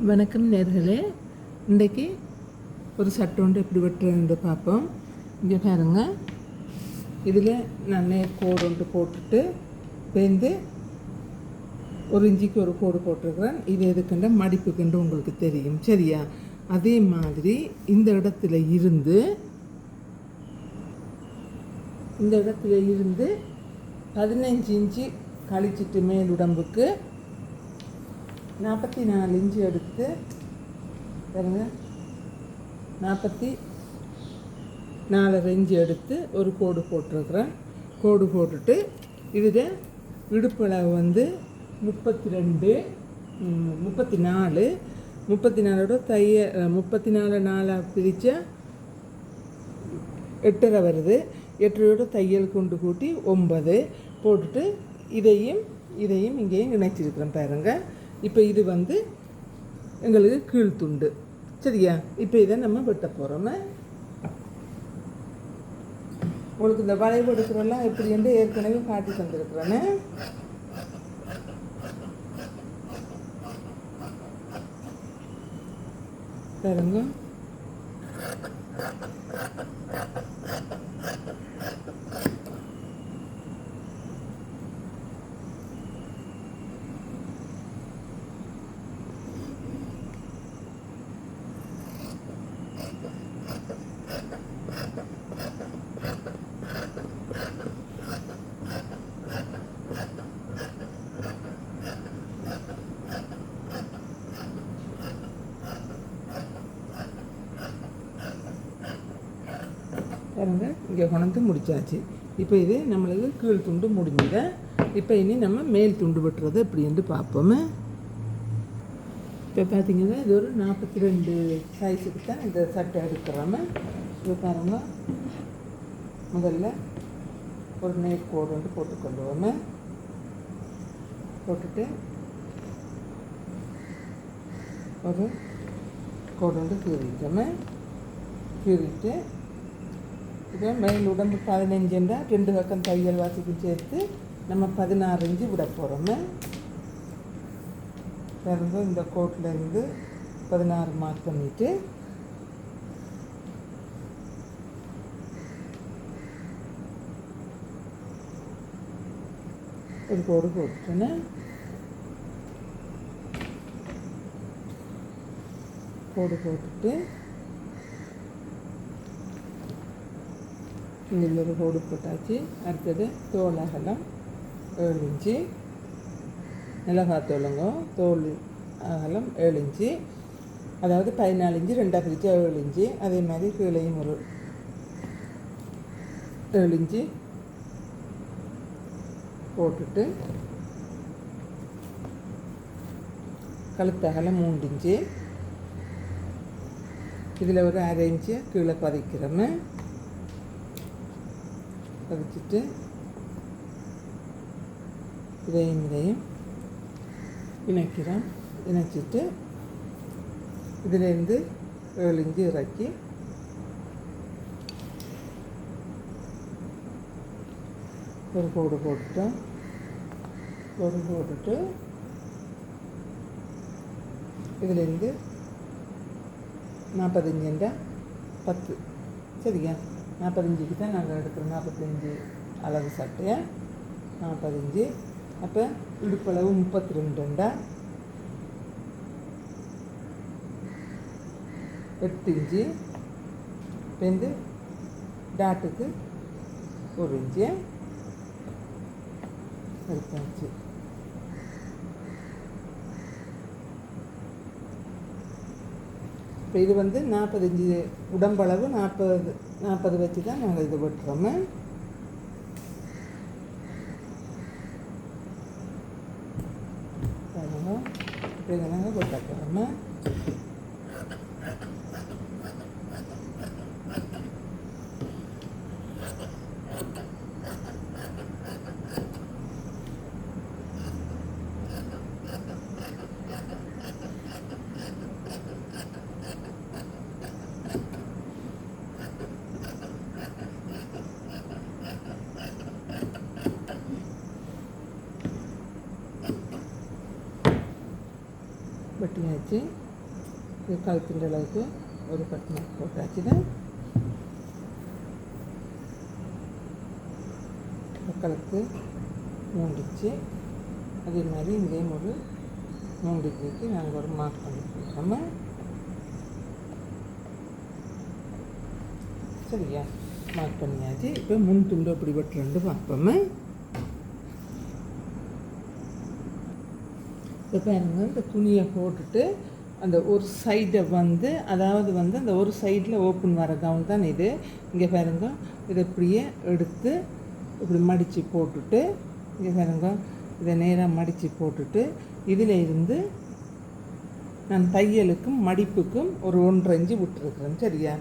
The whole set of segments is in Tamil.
வணக்கம் நேர்களே. இன்றைக்கி ஒரு சட்டை ஒன்று எப்படி வெட்டுறதுன்னு பார்ப்போம். இங்கே பாருங்க, இதில் நான் கோடு ஒன்று போட்டுட்டு பேருந்து 1 இன்ச்சுக்கு ஒரு கோடு போட்டிருக்கிறேன். இது எதுக்குன்ற மடிப்புக்குண்டு உங்களுக்கு தெரியும், சரியா? அதே மாதிரி இந்த இடத்துல இருந்து 15 இன்ச்சு கழிச்சிட்டு மேல் உடம்புக்கு 44 இன்ச்சு எடுத்து பாருங்க, 44 இன்ச்சு எடுத்து ஒரு கோடு போட்டிருக்கிறேன். கோடு போட்டுட்டு இதில் இடுப்பளவு 34 தைய 34 4 பிரித்தா 8.5 வருது. 8.5 தையல் கொண்டு கூட்டி 9 போட்டுட்டு இதையும் இங்கேயும் இணைச்சிருக்கிறேன் பாருங்கள். இப்போ இது எங்களுக்கு கீழ் துண்டு, சரியா? இப்போ இதை நம்ம வெட்ட போகிறோம். உங்களுக்கு இந்த வளைவு எடுக்கிறோம்லாம் எப்படி என்று ஏற்கனவே காட்டி தந்துருக்குறேன்னு. பாருங்க, பாருங்க, இங்கே கொண்டு முடிச்சாச்சு. இப்போ இது நம்மளுக்கு கீழ் துண்டு முடிஞ்சுது. இப்போ இனி நம்ம மேல் துண்டு வெட்டுறது எப்படின்னு பார்ப்போமே. இப்போ பார்த்தீங்கன்னா இது ஒரு 42 சைஸுக்கு தான் இந்த சட்டை எடுக்கிறோம். இப்போ பாருங்க, முதல்ல ஒரு நேர்கோடு வந்து போட்டுக்கொள்வோமே. போட்டுட்டு ஒரு கோடு வந்து கீறிட்டோமே. கீறிட்டு இப்போ மேல் உடம்பு 15 என்றால் 2 பக்கம் தையல் வாசிக்கும் சேர்த்து நம்ம 16 இன்ச்சு விட போகிறோமே. பிறகு இந்த கோட்டிலேருந்து 16 மார்க் பண்ணிவிட்டு ஒரு கோடு போட்டுட்டேன்னு. கோடு போட்டுட்டு இதில் ஒரு கோடு போட்டாச்சு. அடுத்தது தோல் அகலம் 7 இன்ச்சு, மிளகாத்தோலுங்க தோல் அகலம் 7 இன்ச்சு, அதாவது 14 இன்ச்சு 2 பிரித்து 7 இன்ச்சு. அதே மாதிரி கீழையும் ஒரு 7 இன்ச்சு போட்டுட்டு கழுத்து அகலம் 3 இன்ச்சு. இதில் ஒரு 1/2 இன்ச்சு கீழே பதிக்கிறோமே. பதிச்சுட்டு இதையும் இணைக்கிறோம். இணைச்சிட்டு இதிலேருந்து 7 இன்ச்சு இறக்கி ஒரு கோடு போட்டுட்டோம். கோடு போட்டுட்டு இதிலேருந்து 45 10, சரியா? 45க்கு தான் நாங்கள் எடுக்கிறோம். 45 அளவு சட்டையை 45. அப்போ இடுப்பளவு 32 8 இன்ச்சு. இப்போ டாட்டுக்கு 1 இன்ச்சு எடுத்தாச்சு. இப்போ இது 45 உடம்பளவு 40 வச்சு தான் நாங்கள் இது வெட்டுறோம். இப்படி தான் நாங்கள் வெட்டக்கிறோம். வெட்டியாச்சு. இது கழுத்துன்ற அளவுக்கு ஒரு கட் மார்க் போட்டாச்சுன்னா கழுத்து மூண்டிச்சு. அதே மாதிரி இங்கேயும் ஒரு மூண்டிக்கு நாங்கள் ஒரு மார்க் பண்ணிக்கிறோம். சரியா, மார்க் பண்ணியாச்சு. இப்போ முன் துண்டு அப்படி வெட்டுறேன்னு பார்ப்போமே. இப்போ பாருங்க, இந்த துணியை போட்டுட்டு அந்த ஒரு சைடை வந்து, அதாவது வந்து அந்த ஒரு சைடில் ஓப்பன் வர கவுன் தான் இது. இங்கே பாருங்க, இதை இப்படியே எடுத்து இப்படி மடித்து போட்டுட்டு, இங்கே பாருங்க, இதை நேராக மடித்து போட்டுட்டு இதில் இருந்து நான் தையலுக்கும் மடிப்புக்கும் ஒரு 1.5 இன்ச்சு விட்டுருக்குறேன். சரியா,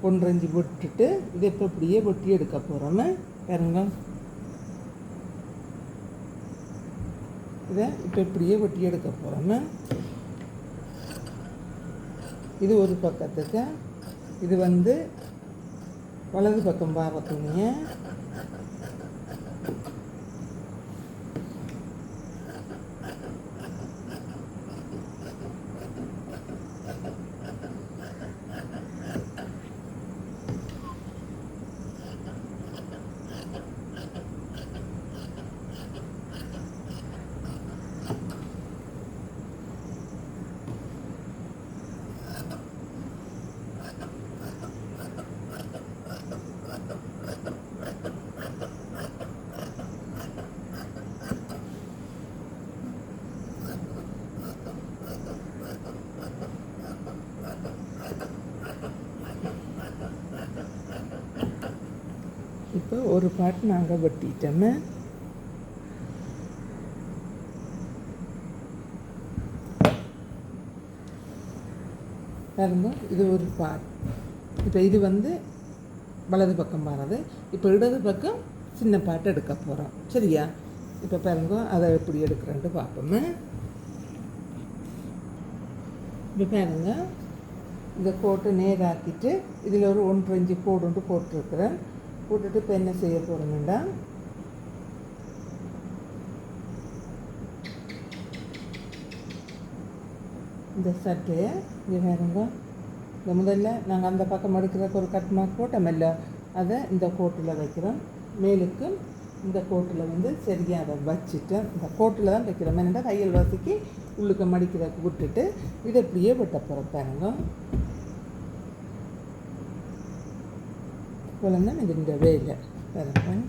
1.5 இன்ச்சு விட்டுட்டு இதை இப்போ இப்படியே வெட்டி எடுக்க போகிறோமே. பாருங்க, இதை இப்போ இப்படியே வெட்டி எடுக்க போகிறோமே. இது ஒரு பக்கத்துக்கு, இது வந்து வலது பக்கம் பாவ துணியை இப்போ ஒரு பாட்டு நாங்கள் வெட்டிட்டோமே. பாருங்க, இது ஒரு பார்ட். இப்போ இது வந்து வலது பக்கம் வர்றது. இப்போ இடது பக்கம் சின்ன பாட்டு எடுக்க போகிறோம். சரியா, இப்போ பாருங்க, அதை எப்படி எடுக்கிறேன்ட்டு பார்ப்போமே. இப்போ பாருங்க, இந்த கோட்டை நேராக்கிட்டு இதில் ஒரு 1.5 இன்ச்சு கோடு போட்டிருக்கிறேன். போட்டுட்டு இப்போ என்ன செய்ய போகிறோம்னா, இந்த சட்டையை இங்கே பாருங்க, இந்த முதல்ல நாங்கள் அந்த பக்கம் எடுக்கிறதுக்கு ஒரு கட் மார்க் போட்டோமில்ல, அதை இந்த கோட்டில் வைக்கிறோம். மேலுக்கு இந்த கோட்டில் வந்து சரியாக அதை வச்சுட்டு இந்த கோட்டில் தான் வைக்கிறோம். என்னென்னா தையல் வாசிக்கு உள்ளுக்க மடிக்கிறதுக்கு விட்டுட்டு இதை இப்படியே வெட்ட போகிறோம். பாருங்க, போலன்னா இது இந்த வேலை பாருங்க.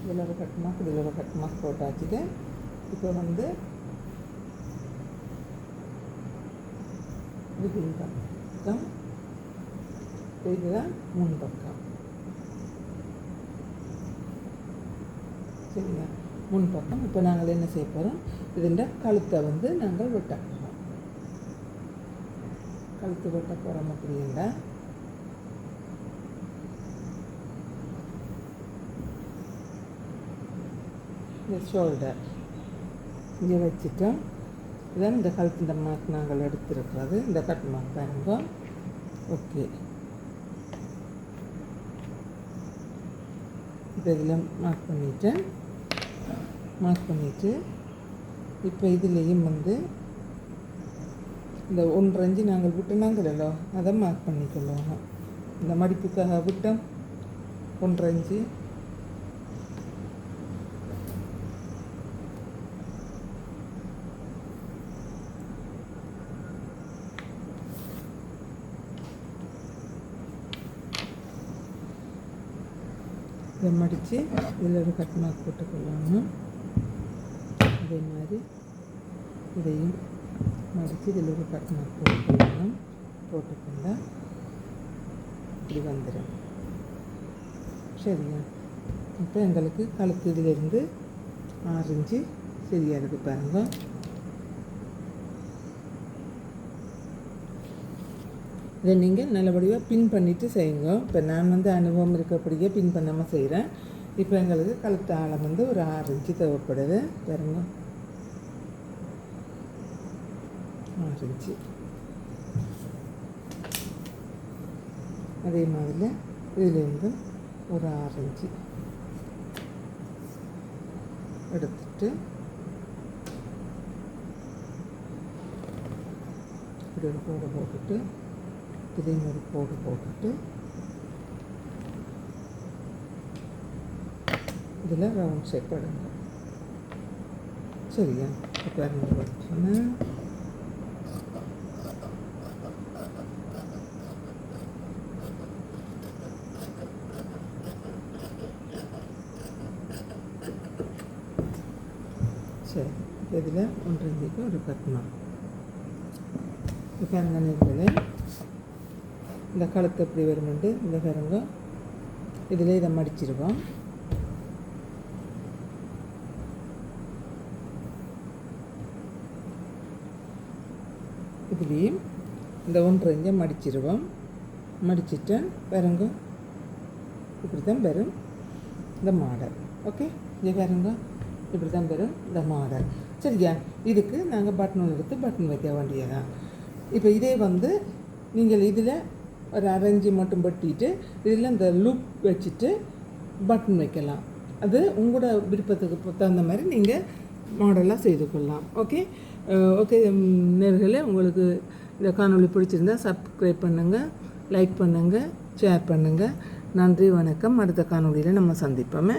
இதில் ஒரு கட் மார்க், இதில் ஒரு கட் மார்க் போட்டாச்சுட்டு இப்போ வந்து இது பின் பக்கம், இதுதான் முன் பக்கம். சரிங்களா, முன் பக்கம். இப்போ நாங்கள் என்ன செய்ய போகிறோம், இதில் கழுத்தை வந்து நாங்கள் வெட்ட போகிறோம். கழுத்து வெட்ட போகிறோம். அப்படின்னா இந்த ஷோல்டர் இங்கே வச்சுட்டோம். இதான் இந்த கழுத்து, இந்த மார்க் நாங்கள் எடுத்துருக்கிறது, இந்த கட் மார்க் பாருங்க. ஓகே, இப்போ இதில் மார்க் பண்ணிவிட்டு இப்போ இதுலேயும் வந்து இந்த 1.5 இன்ச்சு நாங்கள் விட்டோனாங்களோ அதை மார்க் பண்ணிக்கொள்ளணும். இந்த மடிப்புக்காக விட்டோம். 1.5 இன்ச்சு. இதை மடித்து இதில் ஒரு கட் மார்க் போட்டுக்கொள்ளணும். அதே மாதிரி இதையும் மடித்து இதில் ஒரு கட் மார்க் போட்டுக்கொள்ளணும். போட்டுக்கொண்டா இப்படி வந்துடும். சரியா? இப்போ எங்களுக்கு கழுத்து இதிலிருந்து 6 இன்ச்சு சரியாக இருக்குது பாருங்க. இதை நீங்கள் நல்லபடியாக பின் பண்ணிவிட்டு செய்யுங்க. இப்போ நான் அனுபவம் இருக்கப்படியே பின் பண்ணாமல் செய்கிறேன். இப்போ எங்களுக்கு கழுத்து ஆழம் ஒரு 6 இன்ச்சு தேவைப்படுது பாருங்க. 6 இன்ச்சு. அதே மாதிரி இதிலேருந்து ஒரு 6 இன்ச்சு எடுத்துட்டு இப்படி ஒரு கோடு போட்டுட்டு இதையும் ஒரு கோடு போட்டுட்டு இதில் ரவுண்ட் ஷேப் எடுங்க. சரியா? இப்போ சொன்னேன். சரி, இதில் 1.5 இன்ச்சுக்கு ஒரு கட்டணும். இப்போ அந்த நேரத்தில் இந்த கழுத்து எப்படி வருமெண்டு இந்த பாருங்க. இதில் இதை மடிச்சிருவோம். இதுலேயும் இந்த 1.5 இன்ச்சை மடிச்சிருவோம். மடிச்சுட்டு பாருங்க, இப்படி தான் வரும் இந்த மாடல். ஓகே, இங்கே பாருங்க, இப்படி தான் வரும் இந்த மாடல். சரியா? இதுக்கு நாங்கள் பட்டன் எடுத்து பட்டன் வைக்க வேண்டியதான். இப்போ இதே நீங்கள் இதில் ஒரு 1/2 இன்ச்சு மட்டும் வெட்டிட்டு இதில் இந்த லூப் வச்சுட்டு பட்டன் வைக்கலாம். அது உங்களோட விருப்பத்துக்கு தகுந்த மாதிரி நீங்கள் மாடலாக செய்து கொள்ளலாம். ஓகே ஓகே நேயர்களே, உங்களுக்கு இந்த காணொளி பிடிச்சிருந்தா சப்ஸ்கிரைப் பண்ணுங்கள், லைக் பண்ணுங்கள், ஷேர் பண்ணுங்கள். நன்றி, வணக்கம். அடுத்த காணொளியில் நம்ம சந்திப்போமே.